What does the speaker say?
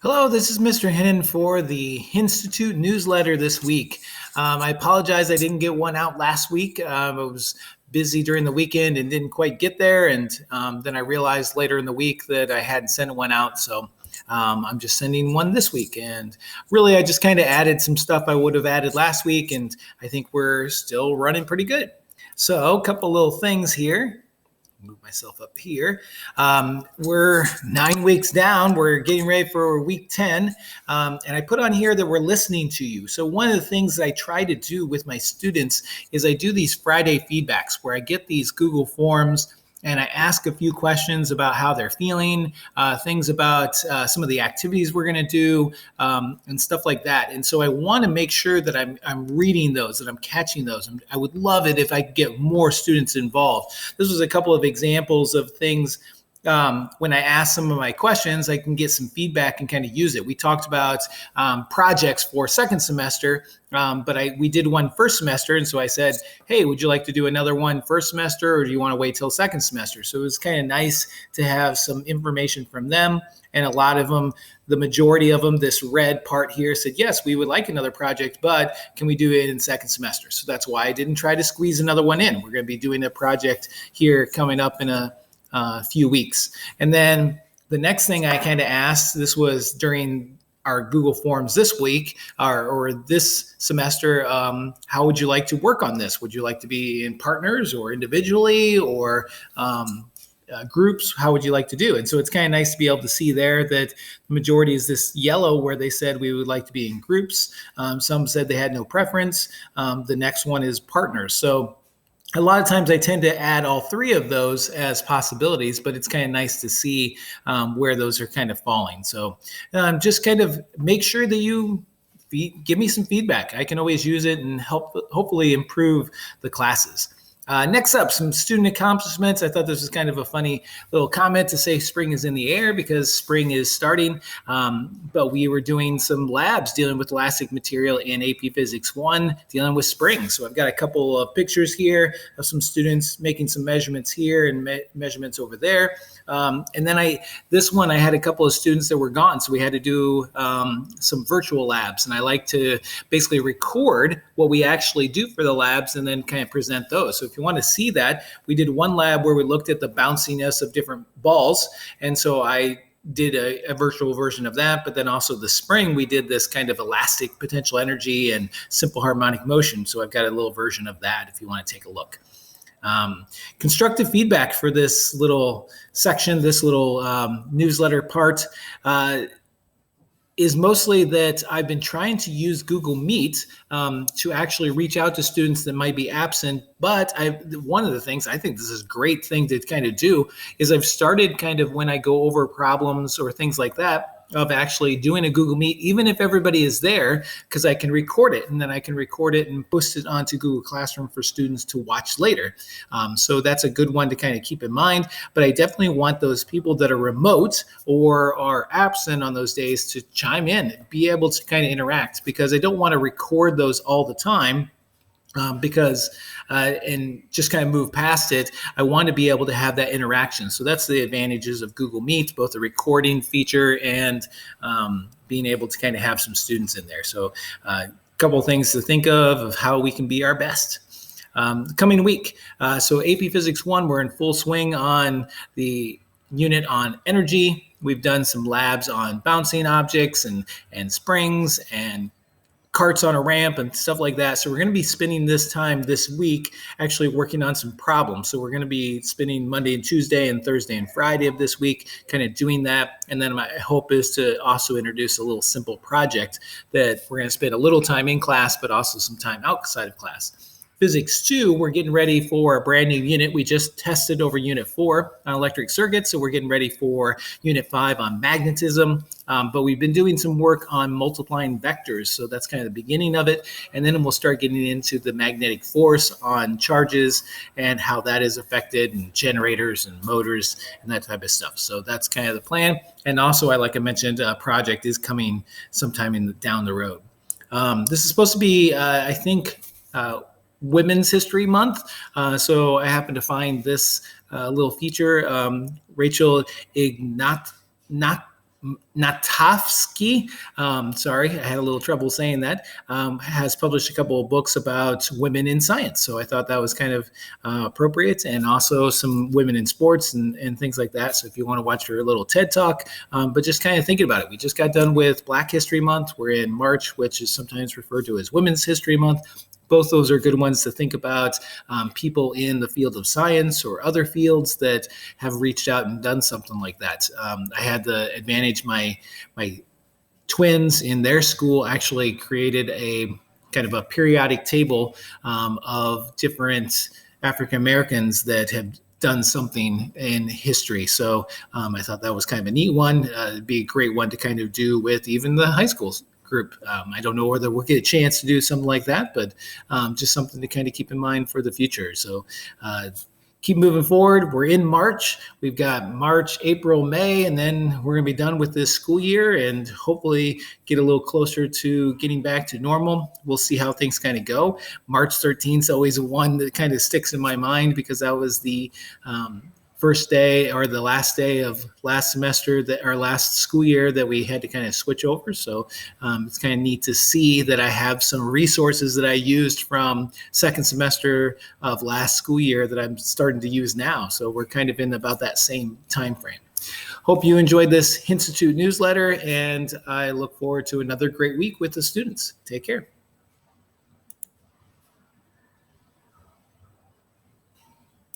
Hello, this is Mr. Hennon for the Henstitute newsletter this week. I apologize I didn't get one out last week. I was busy during the weekend and didn't quite get there. And then I realized later in the week that I hadn't sent one out. So I'm just sending one this week. And really, I just kind of added some stuff I would have added last week. And I think we're still running pretty good. So a couple little things here. Move myself up here. We're 9 weeks down. We're getting ready for week 10. And I put on here that we're listening to you. So one of the things I try to do with my students is I do these Friday feedbacks where I get these Google Forms and I ask a few questions about how they're feeling, things about some of the activities we're going to do, and stuff like that. And so I want to make sure that I'm reading those, that I'm catching those. I would love it if I could get more students involved. This was a couple of examples of things. When I ask some of my questions, I can get some feedback and kind of use it. We talked about projects for second semester, but we did one first semester. And so I said, hey, would you like to do another one first semester, or do you want to wait till second semester? So it was kind of nice to have some information from them. And a lot of them, the majority of them, this red part here said, yes, we would like another project, but can we do it in second semester? So that's why I didn't try to squeeze another one in. We're going to be doing a project here coming up in a few weeks. And then the next thing I kind of asked, this was during our Google Forms this week or this semester, how would you like to work on this? Would you like to be in partners or individually or groups? How would you like to do? And so it's kind of nice to be able to see there that the majority is this yellow where they said we would like to be in groups. Some said they had no preference. The next one is partners. So a lot of times I tend to add all three of those as possibilities, but it's kind of nice to see where those are kind of falling. So just kind of make sure that you give me some feedback. I can always use it and help hopefully improve the classes. Next up, some student accomplishments. I thought this was kind of a funny little comment to say spring is in the air because spring is starting. But we were doing some labs dealing with elastic material in AP Physics 1, dealing with spring. So I've got a couple of pictures here of some students making some measurements here and measurements over there. And then this one, I had a couple of students that were gone. So we had to do some virtual labs. And I like to basically record what we actually do for the labs and then kind of present those. So if you want to see that, we did one lab where we looked at the bounciness of different balls. And so I did a virtual version of that, but then also the spring, we did this kind of elastic potential energy and simple harmonic motion. So I've got a little version of that if you want to take a look. Constructive feedback for this little section, this little newsletter part is mostly that I've been trying to use Google Meet to actually reach out to students that might be absent. But one of the things I think this is a great thing to kind of do is I've started kind of when I go over problems or things like that of actually doing a Google Meet, even if everybody is there, because I can record it and then I can record it and post it onto Google Classroom for students to watch later. So that's a good one to kind of keep in mind. But I definitely want those people that are remote or are absent on those days to chime in, be able to kind of interact, because I don't want to record those all the time. And just kind of move past it, I want to be able to have that interaction. So that's the advantages of Google Meet, both the recording feature and being able to kind of have some students in there. So a couple of things to think of how we can be our best. Coming week, so AP Physics 1, we're in full swing on the unit on energy. We've done some labs on bouncing objects and springs and carts on a ramp and stuff like that. So we're going to be spending this time this week actually working on some problems. So we're going to be spending Monday and Tuesday and Thursday and Friday of this week kind of doing that. And then my hope is to also introduce a little simple project that we're going to spend a little time in class, but also some time outside of class. Physics 2, we're getting ready for a brand new unit. We just tested over Unit 4 on electric circuits, so we're getting ready for Unit 5 on magnetism. But we've been doing some work on multiplying vectors, so that's kind of the beginning of it. And then we'll start getting into the magnetic force on charges and how that is affected, and generators and motors and that type of stuff. So that's kind of the plan. And also, like I mentioned, a project is coming sometime down the road. This is supposed to be, I think, Women's History Month. So I happened to find this little feature. Rachel Natofsky, sorry, I had a little trouble saying that, has published a couple of books about women in science. So I thought that was kind of appropriate, and also some women in sports and things like that. So if you want to watch her little TED Talk, but just kind of thinking about it, we just got done with Black History Month. We're in March, which is sometimes referred to as Women's History Month. Both those are good ones to think about, people in the field of science or other fields that have reached out and done something like that. I had the advantage, my twins in their school actually created a kind of a periodic table of different African Americans that have done something in history. So I thought that was kind of a neat one. It'd be a great one to kind of do with even the high schools group. I don't know whether we'll get a chance to do something like that, but just something to kind of keep in mind for the future. So keep moving forward. We're in March. We've got March, April, May, and then we're going to be done with this school year and hopefully get a little closer to getting back to normal. We'll see how things kind of go. March 13th is always one that kind of sticks in my mind because that was the first day or the last day of last semester, that our last school year, that we had to kind of switch over. So it's kind of neat to see that I have some resources that I used from second semester of last school year that I'm starting to use now. So we're kind of in about that same time frame. Hope you enjoyed this Henstitute newsletter, and I look forward to another great week with the students. Take care.